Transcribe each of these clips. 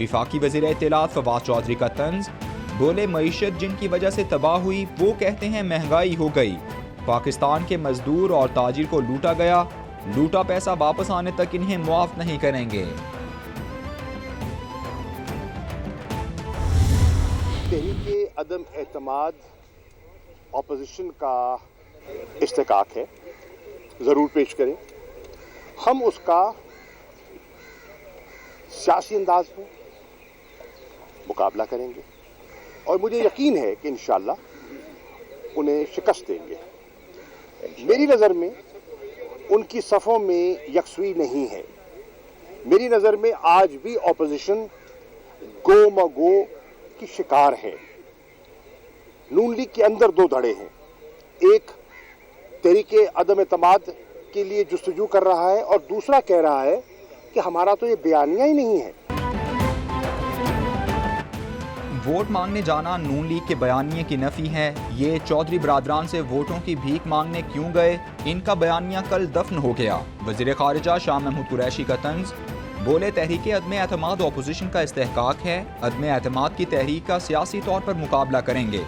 وفاقی وزیر اطلاعات فواد چودھری کا طنز، بولے معیشت جن کی وجہ سے تباہ ہوئی وہ کہتے ہیں مہنگائی ہو گئی، پاکستان کے مزدور اور تاجر کو لوٹا گیا، لوٹا پیسہ واپس آنے تک انہیں معاف نہیں کریں گے۔ تحریک عدم اعتماد اپوزیشن کا استحقاق ہے، ضرور پیش کریں، ہم اس کا سیاسی انداز میں مقابلہ کریں گے اور مجھے یقین ہے کہ انشاءاللہ انہیں شکست دیں گے۔ میری نظر میں ان کی صفوں میں یکسوئی نہیں ہے، میری نظر میں آج بھی اپوزیشن گو مگو کی شکار ہے۔ نون لیگ کے اندر دو دھڑے ہیں، ایک تحریک عدم اعتماد کے لیے جستجو کر رہا ہے اور دوسرا کہہ رہا ہے کہ ہمارا تو یہ بیانیہ ہی نہیں ہے۔ ووٹ مانگنے جانا نون لیگ کے بیانیے کی نفی ہے، یہ چودھری برادران سے ووٹوں کی بھیک مانگنے کیوں گئے، ان کا بیانیہ کل دفن ہو گیا۔ وزیر خارجہ شاہ محمود قریشی کا طنز، بولے تحریک عدم اعتماد اپوزیشن کا استحقاق ہے، عدم اعتماد کی تحریک کا سیاسی طور پر مقابلہ کریں گے،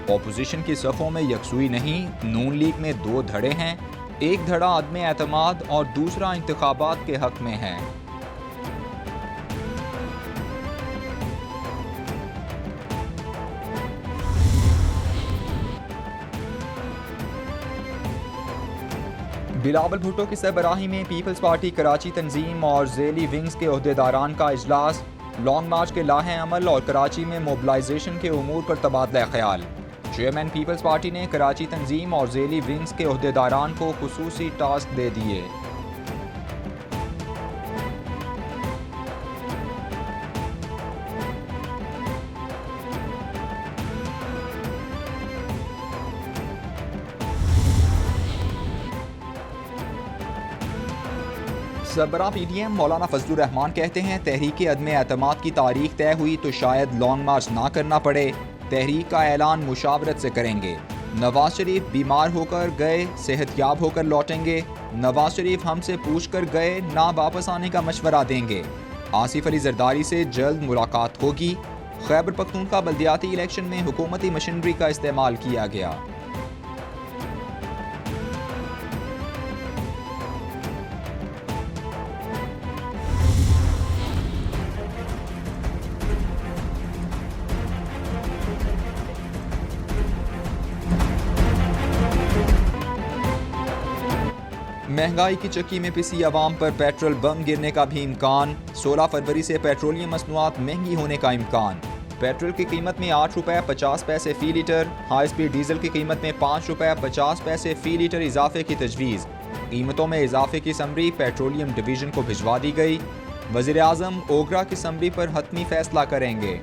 اپوزیشن کی صفوں میں یکسوئی نہیں، نون لیگ میں دو دھڑے ہیں، ایک دھڑا عدم اعتماد اور دوسرا انتخابات کے حق میں ہے۔ بلاول بھٹو کی سربراہی میں پیپلز پارٹی کراچی تنظیم اور ذیلی ونگز کے عہدیداران کا اجلاس، لانگ مارچ کے لاہ عمل اور کراچی میں موبلائزیشن کے امور پر تبادلہ خیال۔ چیئرمین پیپلز پارٹی نے کراچی تنظیم اور ذیلی ونگز کے عہدیداران کو خصوصی ٹاسک دے دیے۔ سربراہ پی ڈی ایم مولانا فضل الرحمان کہتے ہیں تحریک عدم اعتماد کی تاریخ طے ہوئی تو شاید لانگ مارچ نہ کرنا پڑے، تحریک کا اعلان مشاورت سے کریں گے۔ نواز شریف بیمار ہو کر گئے، صحت یاب ہو کر لوٹیں گے، نواز شریف ہم سے پوچھ کر گئے، نہ واپس آنے کا مشورہ دیں گے۔ آصف علی زرداری سے جلد ملاقات ہوگی۔ خیبر پختونخوا بلدیاتی الیکشن میں حکومتی مشینری کا استعمال کیا گیا۔ مہنگائی کی چکی میں پسی عوام پر پیٹرول بم گرنے کا بھی امکان، 16 فروری سے پیٹرولیم مصنوعات مہنگی ہونے کا امکان۔ پیٹرول کی قیمت میں 8 روپے 50 پیسے فی لیٹر، ہائی سپیڈ ڈیزل کی قیمت میں 5 روپے 50 پیسے فی لیٹر اضافے کی تجویز۔ قیمتوں میں اضافے کی سمری پیٹرولیم ڈویژن کو بھجوا دی گئی۔ وزیر اعظم اوگرا کی سمری پر حتمی فیصلہ کریں گے۔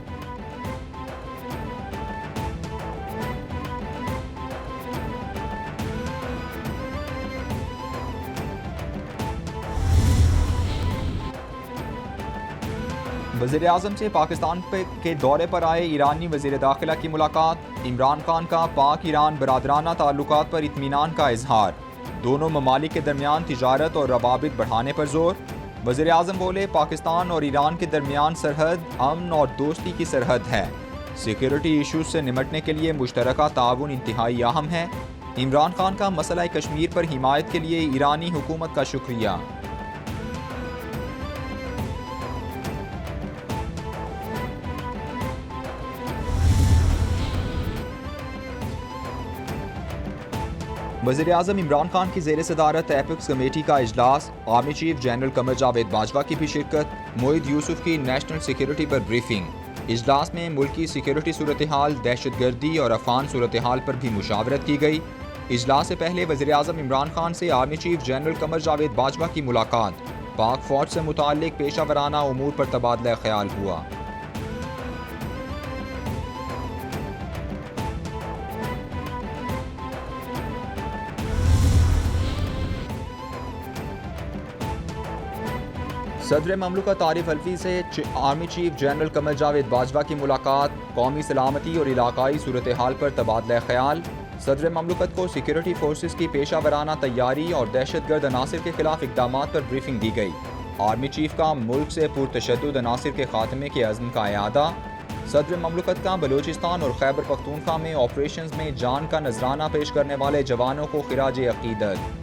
وزیر اعظم سے پاکستان کے دورے پر آئے ایرانی وزیر داخلہ کی ملاقات، عمران خان کا پاک ایران برادرانہ تعلقات پر اطمینان کا اظہار، دونوں ممالک کے درمیان تجارت اور روابط بڑھانے پر زور۔ وزیر اعظم بولے پاکستان اور ایران کے درمیان سرحد امن اور دوستی کی سرحد ہے، سیکیورٹی ایشوز سے نمٹنے کے لیے مشترکہ تعاون انتہائی اہم ہے۔ عمران خان کا مسئلہ کشمیر پر حمایت کے لیے ایرانی حکومت کا شکریہ۔ وزیر اعظم عمران خان کی زیر صدارت ایپیکس کمیٹی کا اجلاس، army chief general Qamar Javed Bajwa کی بھی شرکت، معید یوسف کی نیشنل سیکیورٹی پر بریفنگ۔ اجلاس میں ملکی سیکیورٹی صورتحال، دہشت گردی اور افغان صورتحال پر بھی مشاورت کی گئی۔ اجلاس سے پہلے وزیر اعظم عمران خان سے army chief general Qamar Javed Bajwa کی ملاقات، پاک فوج سے متعلق پیشہ ورانہ امور پر تبادلہ خیال ہوا۔ صدر مملکت عارف الوی سے army chief general Qamar Javed Bajwa کی ملاقات، قومی سلامتی اور علاقائی صورتحال پر تبادلہ خیال۔ صدر مملکت کو سیکیورٹی فورسز کی پیشہ ورانہ تیاری اور دہشت گرد عناصر کے خلاف اقدامات پر بریفنگ دی گئی۔ آرمی چیف کا ملک سے پرتشدد عناصر کے خاتمے کے عزم کا اعادہ، صدر مملکت کا بلوچستان اور خیبر پختونخوا میں آپریشنز میں جان کا نذرانہ پیش کرنے والے جوانوں کو خراج عقیدت۔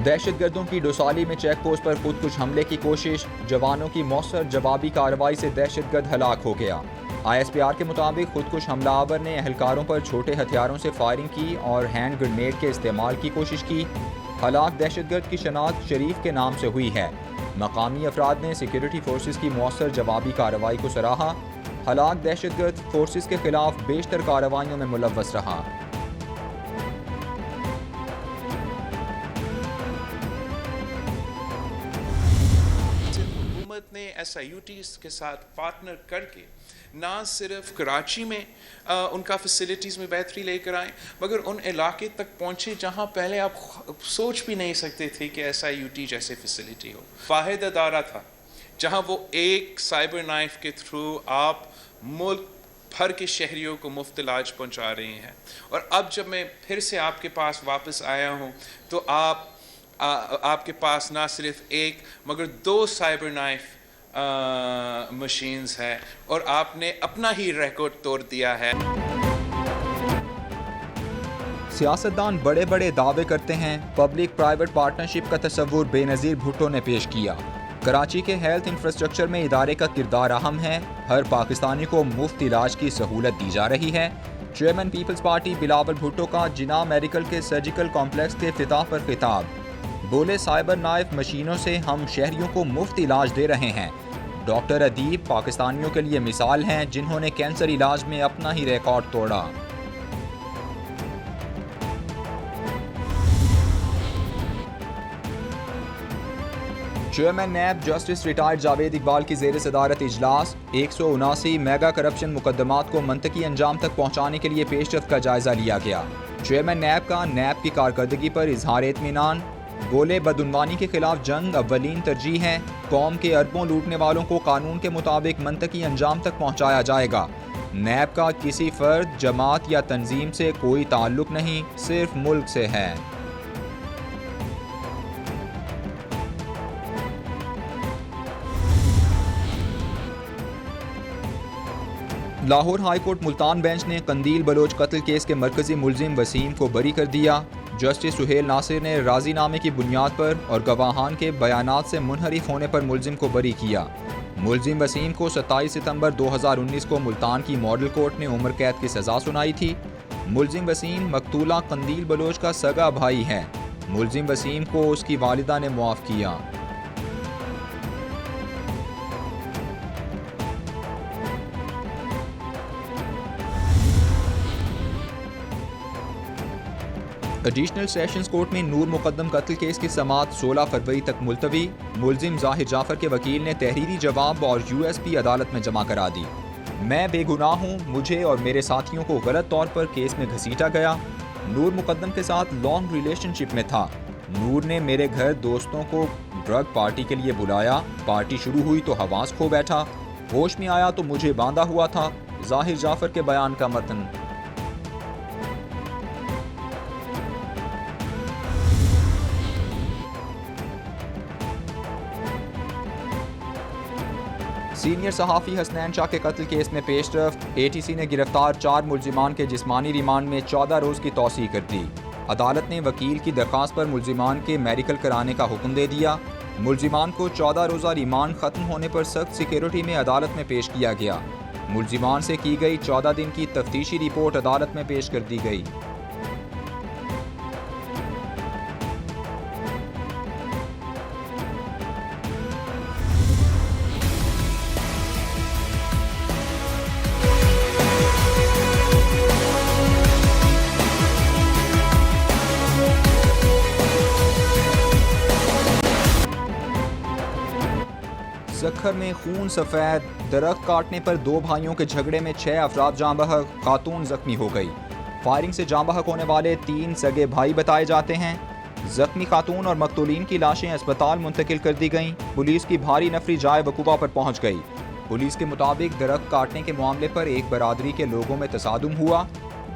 دہشت گردوں کی ڈوسالی میں چیک پوسٹ پر خودکش حملے کی کوشش، جوانوں کی مؤثر جوابی کارروائی سے دہشت گرد ہلاک ہو گیا۔ ISPR کے مطابق خودکش حملہ آور نے اہلکاروں پر چھوٹے ہتھیاروں سے فائرنگ کی اور ہینڈ گرنیڈ کے استعمال کی کوشش کی۔ ہلاک دہشت گرد کی شناخت شریف کے نام سے ہوئی ہے۔ مقامی افراد نے سیکیورٹی فورسز کی مؤثر جوابی کارروائی کو سراہا۔ ہلاک دہشت گرد فورسز کے خلاف بیشتر کارروائیوں میں ملوث رہا۔ حکومت نے SIUTs کے ساتھ پارٹنر کر کے نہ صرف کراچی میں ان کا فیسلٹیز میں بہتری لے کر آئیں، مگر ان علاقے تک پہنچے جہاں پہلے آپ سوچ بھی نہیں سکتے تھے کہ SIUT جیسے فیسلٹی ہو۔ واحد ادارہ تھا جہاں وہ ایک سائبر نائف کے تھرو آپ ملک بھر کے شہریوں کو مفت علاج پہنچا رہے ہیں۔ اور اب جب میں پھر سے آپ کے پاس واپس آیا ہوں تو آپ کے پاس نہ صرف ایک مگر 2 سائبر نائف مشینز ہے اور آپ نے اپنا ہی ریکارڈ توڑ دیا ہے۔ سیاستدان بڑے بڑے دعوے کرتے ہیں، پبلک پرائیویٹ پارٹنرشپ کا تصور بے نظیر بھٹو نے پیش کیا۔ کراچی کے ہیلتھ انفراسٹرکچر میں ادارے کا کردار اہم ہے، ہر پاکستانی کو مفت علاج کی سہولت دی جا رہی ہے۔ چیئرمین پیپلز پارٹی بلاول بھٹو کا جناح میڈیکل کے سرجیکل کمپلیکس کے افتتاح پر خطاب، بولے سائبر نائف مشینوں سے ہم شہریوں کو مفت علاج دے رہے ہیں۔ ڈاکٹر ادیب پاکستانیوں کے لیے مثال ہیں جنہوں نے کینسر علاج میں اپنا ہی ریکارڈ توڑا۔ Chairman NAB justice retired Javed Iqbal کی زیر صدارت اجلاس، 179 میگا کرپشن مقدمات کو منطقی انجام تک پہنچانے کے لیے پیش رفت کا جائزہ لیا گیا۔ چیئرمین نیب کا نیب کی کارکردگی پر اظہار اطمینان، بولے بدعنوانی کے خلاف جنگ اولین ترجیح ہے، قوم کے اربوں لوٹنے والوں کو قانون کے مطابق منطقی انجام تک پہنچایا جائے گا۔ نیب کا کسی فرد، جماعت یا تنظیم سے کوئی تعلق نہیں، صرف ملک سے ہے۔ Lahore high court Multan bench نے قندیل بلوچ قتل کیس کے مرکزی ملزم وسیم کو بری کر دیا۔ جسٹس سہیل ناصر نے راضی نامے کی بنیاد پر اور گواہان کے بیانات سے منحرف ہونے پر ملزم کو بری کیا۔ ملزم وسیم کو 27 ستمبر 2019 کو ملتان کی ماڈل کورٹ نے عمر قید کی سزا سنائی تھی۔ ملزم وسیم مقتولہ قندیل بلوچ کا سگا بھائی ہے۔ ملزم وسیم کو اس کی والدہ نے معاف کیا۔ ایڈیشنل سیشنز کورٹ میں نور مقدم قتل کیس کی سماعت 16 فروری تک ملتوی، ملزم ظاہر جعفر کے وکیل نے تحریری جواب اور USB عدالت میں جمع کرا دی۔ میں بے گناہ ہوں، مجھے اور میرے ساتھیوں کو غلط طور پر کیس میں گھسیٹا گیا۔ نور مقدم کے ساتھ لانگ ریلیشن شپ میں تھا۔ نور نے میرے گھر دوستوں کو ڈرگ پارٹی کے لیے بلایا، پارٹی شروع ہوئی تو حواس کھو بیٹھا، ہوش میں آیا تو مجھے باندھا ہوا تھا۔ ظاہر جعفر کے بیان کا متن۔ سینئر صحافی حسنین شاہ کے قتل کیس میں پیش رفت، ATC نے گرفتار 4 ملزمان کے جسمانی ریمانڈ میں 14 روز کی توسیع کر دی۔ عدالت نے وکیل کی درخواست پر ملزمان کے میڈیکل کرانے کا حکم دے دیا۔ ملزمان کو 14 روزہ ریمانڈ ختم ہونے پر سخت سیکیورٹی میں عدالت میں پیش کیا گیا۔ ملزمان سے کی گئی 14 دن کی تفتیشی رپورٹ عدالت میں پیش کر دی گئی۔ سکھر میں خون سفید، درخت کاٹنے پر 2 بھائیوں کے جھگڑے میں 6 افراد جاں بحق، خاتون زخمی ہو گئی۔ فائرنگ سے جاں بحق ہونے والے 3 سگے بھائی بتائے جاتے ہیں۔ زخمی خاتون اور مقتولین کی لاشیں اسپتال منتقل کر دی گئیں۔ پولیس کی بھاری نفری جائے وقوع پر پہنچ گئی۔ پولیس کے مطابق درخت کاٹنے کے معاملے پر ایک برادری کے لوگوں میں تصادم ہوا۔